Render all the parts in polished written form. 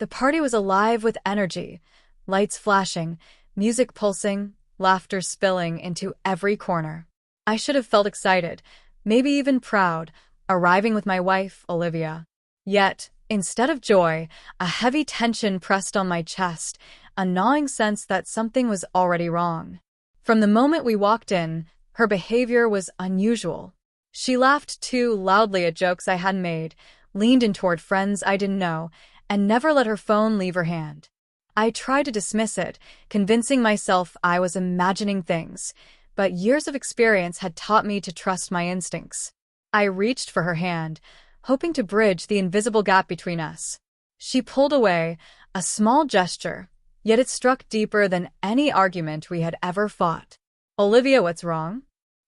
The party was alive with energy, lights flashing, music pulsing, laughter spilling into every corner. I should have felt excited, maybe even proud, arriving with my wife, Olivia. Yet, instead of joy, a heavy tension pressed on my chest, a gnawing sense that something was already wrong. From the moment we walked in, her behavior was unusual. She laughed too loudly at jokes I hadn't made, leaned in toward friends I didn't know, and never let her phone leave her hand. I tried to dismiss it, convincing myself I was imagining things, but years of experience had taught me to trust my instincts. I reached for her hand, hoping to bridge the invisible gap between us. She pulled away, a small gesture, yet it struck deeper than any argument we had ever fought. "Olivia, what's wrong?"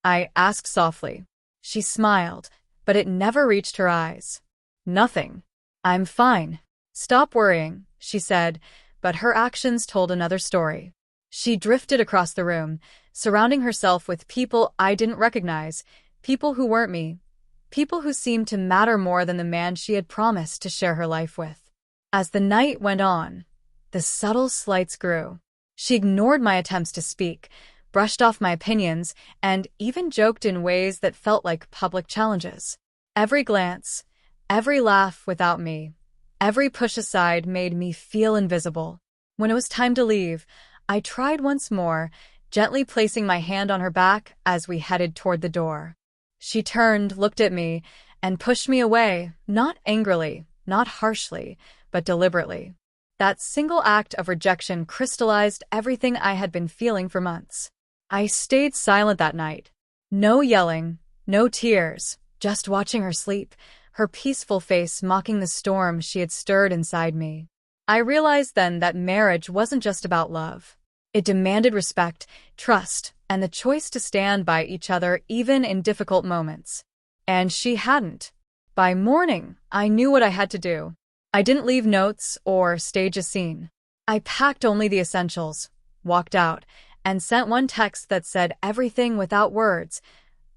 I asked softly. She smiled, but it never reached her eyes. "Nothing. I'm fine." "Stop worrying," she said, but her actions told another story. She drifted across the room, surrounding herself with people I didn't recognize, people who weren't me, people who seemed to matter more than the man she had promised to share her life with. As the night went on, the subtle slights grew. She ignored my attempts to speak, brushed off my opinions, and even joked in ways that felt like public challenges. Every glance, every laugh without me, every push aside made me feel invisible. When it was time to leave, I tried once more, gently placing my hand on her back as we headed toward the door. She turned, looked at me, and pushed me away, not angrily, not harshly, but deliberately. That single act of rejection crystallized everything I had been feeling for months. I stayed silent that night. No yelling, no tears, just watching her sleep, her peaceful face mocking the storm she had stirred inside me. I realized then that marriage wasn't just about love. It demanded respect, trust, and the choice to stand by each other even in difficult moments. And she hadn't. By morning, I knew what I had to do. I didn't leave notes or stage a scene. I packed only the essentials, walked out, and sent one text that said everything without words.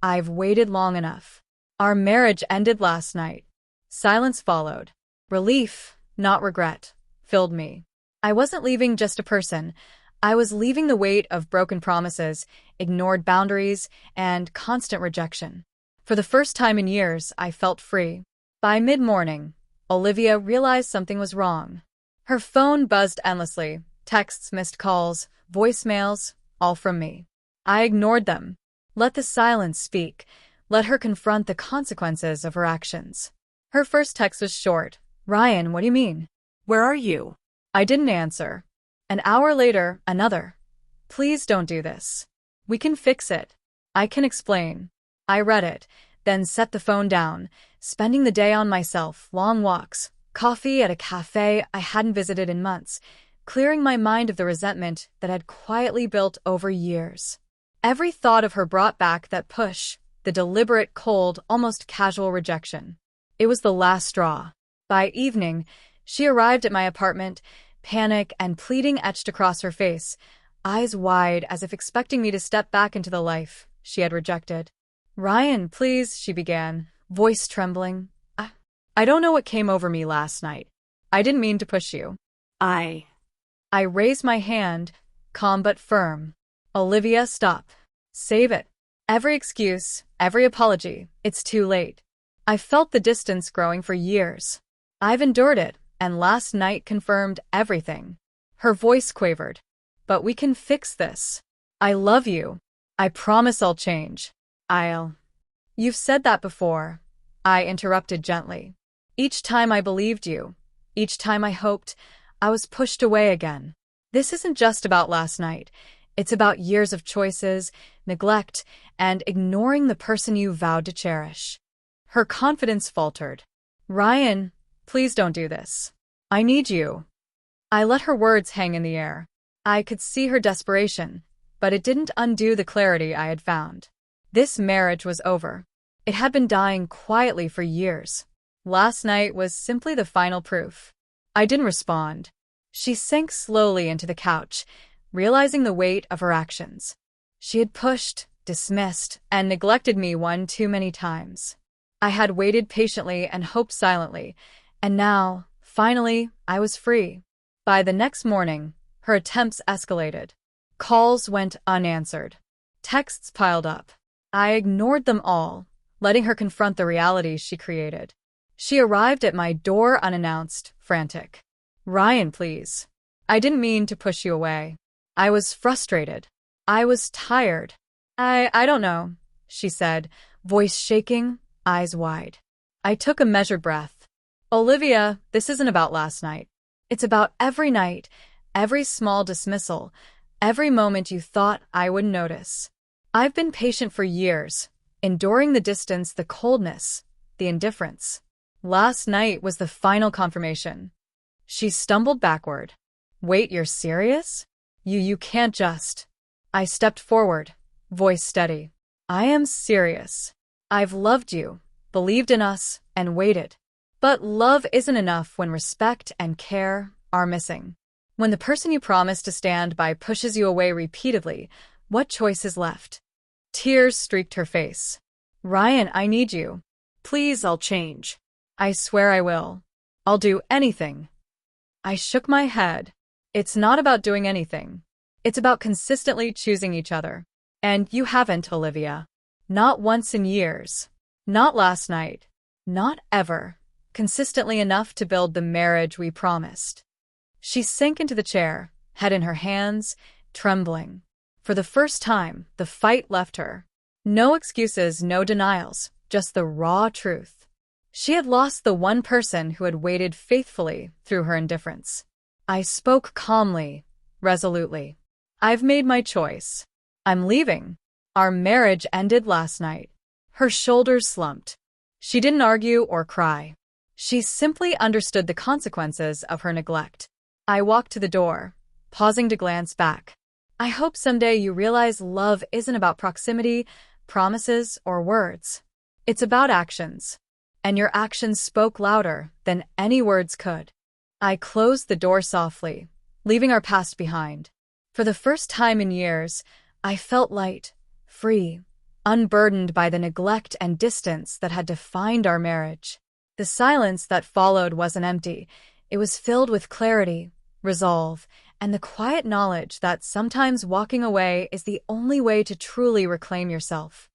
"I've waited long enough." Our marriage ended last night. Silence followed. Relief, not regret, filled me. I wasn't leaving just a person. I was leaving the weight of broken promises, ignored boundaries, and constant rejection. For the first time in years, I felt free. By mid-morning, Olivia realized something was wrong. Her phone buzzed endlessly, texts, missed calls, voicemails, all from me. I ignored them. Let the silence speak. Let her confront the consequences of her actions. Her first text was short. "Ryan, what do you mean? Where are you?" I didn't answer. An hour later, another. "Please don't do this. We can fix it. I can explain." I read it, then set the phone down, spending the day on myself, long walks, coffee at a cafe I hadn't visited in months, clearing my mind of the resentment that had quietly built over years. Every thought of her brought back that push, the deliberate, cold, almost casual rejection. It was the last straw. By evening, she arrived at my apartment, panic and pleading etched across her face, eyes wide as if expecting me to step back into the life she had rejected. "Ryan, please," she began, voice trembling. I don't know what came over me last night. I didn't mean to push you." I raised my hand, calm but firm. "Olivia, stop. Save it. Every excuse, every apology, it's too late. I've felt the distance growing for years. I've endured it, and last night confirmed everything." Her voice quavered. "But we can fix this. I love you. I promise I'll change. You've said that before," I interrupted gently. "Each time I believed you, each time I hoped, I was pushed away again. This isn't just about last night. It's about years of choices, neglect, and ignoring the person you vowed to cherish." Her confidence faltered. "Ryan, please don't do this. I need you." I let her words hang in the air. I could see her desperation, but it didn't undo the clarity I had found. This marriage was over. It had been dying quietly for years. Last night was simply the final proof. I didn't respond. She sank slowly into the couch, realizing the weight of her actions. She had pushed, dismissed, and neglected me one too many times. I had waited patiently and hoped silently, and now, Finally, I was free. By the next morning, her attempts escalated. Calls went unanswered. Texts piled up. I ignored them all, letting her confront the realities she created. She arrived at my door unannounced, frantic. "Ryan, please. I didn't mean to push you away. I was frustrated. I was tired." I don't know," she said, voice shaking, eyes wide. I took a measured breath. "Olivia, this isn't about last night. It's about every night, every small dismissal, every moment you thought I would notice. I've been patient for years, enduring the distance, the coldness, the indifference. Last night was the final confirmation." She stumbled backward. "Wait, you're serious? You can't just..." I stepped forward, voice steady. "I am serious. I've loved you, believed in us, and waited. But love isn't enough when respect and care are missing. When the person you promised to stand by pushes you away repeatedly, what choice is left?" Tears streaked her face. "Ryan, I need you. Please, I'll change. I swear I will. I'll do anything." I shook my head. "It's not about doing anything. It's about consistently choosing each other. And you haven't, Olivia. Not once in years. Not last night. Not ever. Consistently enough to build the marriage we promised." She sank into the chair, head in her hands, trembling. For the first time, the fight left her. No excuses, no denials, just the raw truth. She had lost the one person who had waited faithfully through her indifference. I spoke calmly, resolutely. "I've made my choice. I'm leaving. Our marriage ended last night." Her shoulders slumped. She didn't argue or cry. She simply understood the consequences of her neglect. I walked to the door, pausing to glance back. "I hope someday you realize love isn't about proximity, promises, or words. It's about actions. And your actions spoke louder than any words could." I closed the door softly, leaving our past behind. For the first time in years, I felt light, free, unburdened by the neglect and distance that had defined our marriage. The silence that followed wasn't empty. It was filled with clarity, resolve, and the quiet knowledge that sometimes walking away is the only way to truly reclaim yourself.